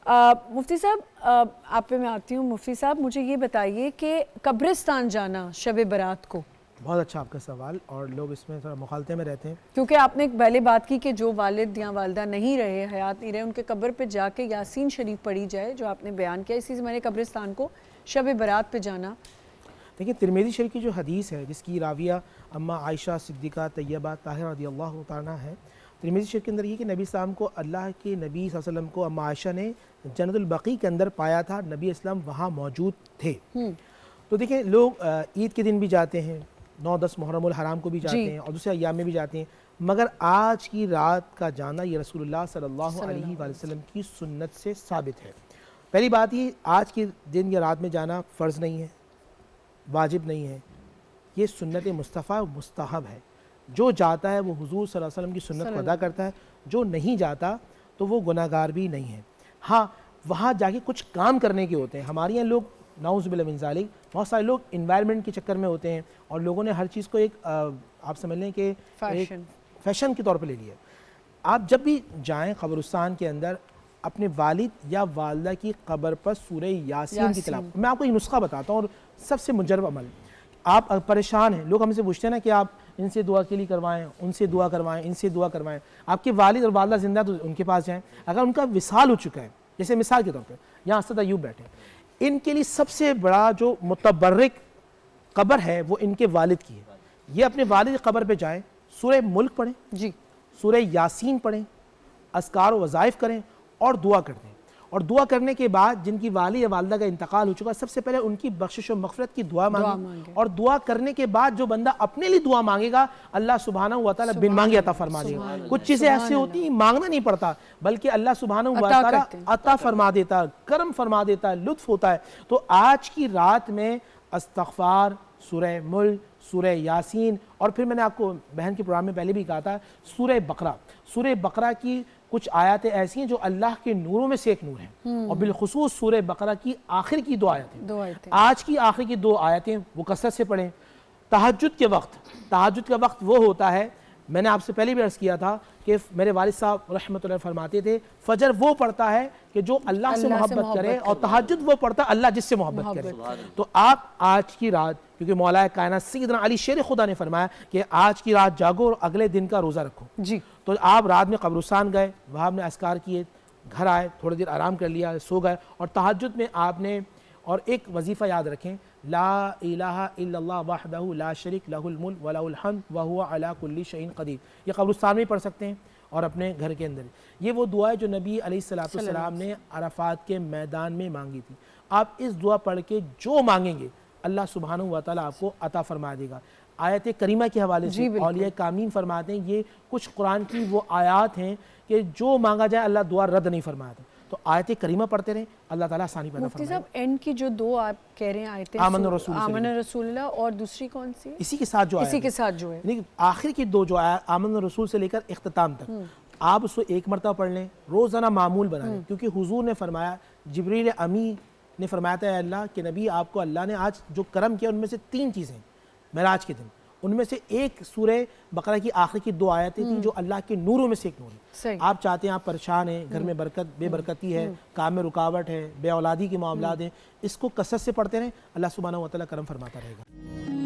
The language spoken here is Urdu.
مفتی صاحب آپ پہ میں آتی ہوں. مفتی صاحب مجھے یہ بتائیے کہ قبرستان جانا شب برات کو. بہت اچھا آپ کا سوال، اور لوگ اس میں تھوڑا مخالطے میں رہتے ہیں، کیونکہ آپ نے ایک پہلے بات کی کہ جو والد یا والدہ نہیں رہے، حیات نہیں رہے، ان کے قبر پہ جا کے یاسین شریف پڑھی جائے جو آپ نے بیان کیا. اسی سے میں نے قبرستان کو شب برات پہ جانا. دیکھیں ترمذی شریف کی جو حدیث ہے جس کی راویہ اما عائشہ صدیقہ طیبہ طاہرہ رضی اللہ تعالیٰ ہے، ترمذی شریف کے اندر یہ کہ نبی السلام کو اللہ کے نبی صلی اللہ علیہ وسلم کو اما عائشہ نے جنت البقیع کے اندر پایا تھا، نبی اسلام وہاں موجود تھے. تو دیکھیں لوگ عید کے دن بھی جاتے ہیں، 9-10 محرم الحرام کو بھی جاتے ہیں اور دوسرے ایام میں بھی جاتے ہیں، مگر آج کی رات کا جانا یہ رسول اللہ صلی اللہ علیہ وآلہ وسلم کی سنت سے ثابت ہے. پہلی بات یہ آج کے دن یا رات میں جانا فرض نہیں ہے، واجب نہیں ہے، یہ سنت مصطفیٰ مستحب ہے. جو جاتا ہے وہ حضور صلی اللہ علیہ وسلم کی سنت کو ادا کرتا ہے، جو نہیں جاتا تو وہ گناہگار بھی نہیں ہے. ہاں وہاں جا کے کچھ کام کرنے کے ہوتے ہیں. ہمارے یہاں لوگ نعوذ باللہ من ذالک بہت سارے لوگ انوائرمنٹ کے چکر میں ہوتے ہیں اور لوگوں نے ہر چیز کو ایک آپ سمجھ لیں کہ فیشن کے طور پہ لے لیا. آپ جب بھی جائیں قبرستان کے اندر اپنے والد یا والدہ کی قبر پر سورہ یاسین کی تلاوت. میں آپ کو ایک نسخہ بتاتا ہوں اور سب سے مجرب عمل. آپ پریشان ہیں، لوگ ہم سے پوچھتے ہیں نا کہ آپ ان سے دعا کے لیے کروائیں، ان سے دعا کروائیں، ان سے دعا کروائیں. آپ کے والد اور والدہ زندہ تو ان کے پاس جائیں. اگر ان کا وصال ہو چکا ہے، جیسے مثال کے طور پہ یہاں اسد ایوب بیٹھے، ان کے لیے سب سے بڑا جو متبرک قبر ہے وہ ان کے والد کی ہے. یہ اپنے والد کی قبر پہ جائیں، سورہ ملک پڑھیں، سورہ یاسین پڑھیں، اذکار و وظائف کریں اور دعا کر دیں. اور دعا کرنے کے بعد جن کی والد یا والدہ کا انتقال ہو چکا سب سے پہلے ان کی بخشش و مغفرت کی دعا مانگیں. اور دعا کرنے کے بعد جو بندہ اپنے لیے دعا مانگے گا اللہ سبحانہ و تعالیٰ بن مانگے عطا فرما دے گا. کچھ چیزیں ایسی ہوتی ہیں مانگنا نہیں پڑتا بلکہ اللہ سبحانہ و تعالیٰ عطا فرما دیتا، کرم فرما دیتا ہے، لطف ہوتا ہے. تو آج کی رات میں استغفار، سورہ ملک، سورہ یاسین، اور پھر میں نے آپ کو بہن کے پروگرام میں پہلے بھی کہا تھا سورہ بقرہ. سورہ بقرہ کی کچھ آیاتیں ایسی ہیں جو اللہ کے نوروں میں سے ایک نور ہیں، اور بالخصوص سورہ بقرہ کی آخر کی 2 آیتیں. آج کی آخر کی 2 آیتیں وہ کثرت سے پڑھیں. تہجد کا وقت وہ ہوتا ہے، میں نے آپ سے پہلے بھی عرض کیا تھا کہ میرے والد صاحب رحمۃ اللہ فرماتے تھے فجر وہ پڑھتا ہے کہ جو اللہ سے محبت کرے، اور تہجد وہ پڑھتا ہے اللہ جس سے محبت کرے. تو آپ آج کی رات، کیونکہ مولا کائنات سیدنا علی شیر خدا نے فرمایا کہ آج کی رات جاگو اور اگلے دن کا روزہ رکھو. تو آپ رات میں قبرستان گئے، وہاں نے اذکار کیے، گھر آئے، تھوڑی دیر آرام کر لیا، سو گئے، اور تہجد میں آپ نے اور ایک وظیفہ یاد رکھیں، لا الہ الا اللہ وحدہ لا شریک لہ الملک ولہ الحمد وہو علی کل شیء قدیر. یہ قبرستان میں پڑھ سکتے ہیں اور اپنے گھر کے اندر. یہ وہ دعا ہے جو نبی علیہ السلام نے عرفات کے میدان میں مانگی تھی. آپ اس دعا پڑھ کے جو مانگیں گے اللہ سبحانہ و تعالیٰ آپ کو عطا فرما دے گا. آیت کریمہ کے حوالے سے اولیاء کامین فرماتے ہیں یہ کچھ قرآن کی وہ آیات ہیں کہ جو مانگا جائے اللہ دعا رد نہیں فرماتا. تو آیت کریمہ پڑھتے رہیں، اللہ تعالیٰ آسانی پیدا فرمائے. مفتی صاحب اینڈ کی جو 2 آپ کہہ رہے ہیں آیتیں، آمن رسول اللہ، اور دوسری کون سی؟ اسی کے ساتھ جو ہے آخر کی 2 جو آیات آمن رسول سے لے کر اختتام تک، آپ اس کو ایک مرتبہ پڑھ لیں، روزانہ معمول بنا لیں. کیونکہ حضور نے فرمایا، جبریل امی نے فرمایا تھا اے اللہ کہ نبی آپ کو اللہ نے آج جو کرم کیا ان میں سے 3 چیزیں معراج کے دن، ان میں سے ایک سورہ بقرہ کی آخر کی 2 آیتیں تھیں جو اللہ کے نوروں میں سے ایک نور ہے. آپ چاہتے ہیں، آپ پریشان ہیں، گھر میں بے برکتی ہے، کام میں رکاوٹ ہے، بے اولادی کے معاملات ہیں، اس کو کثرت سے پڑھتے رہیں، اللہ سبحانہ و تعالیٰ کرم فرماتا رہے گا.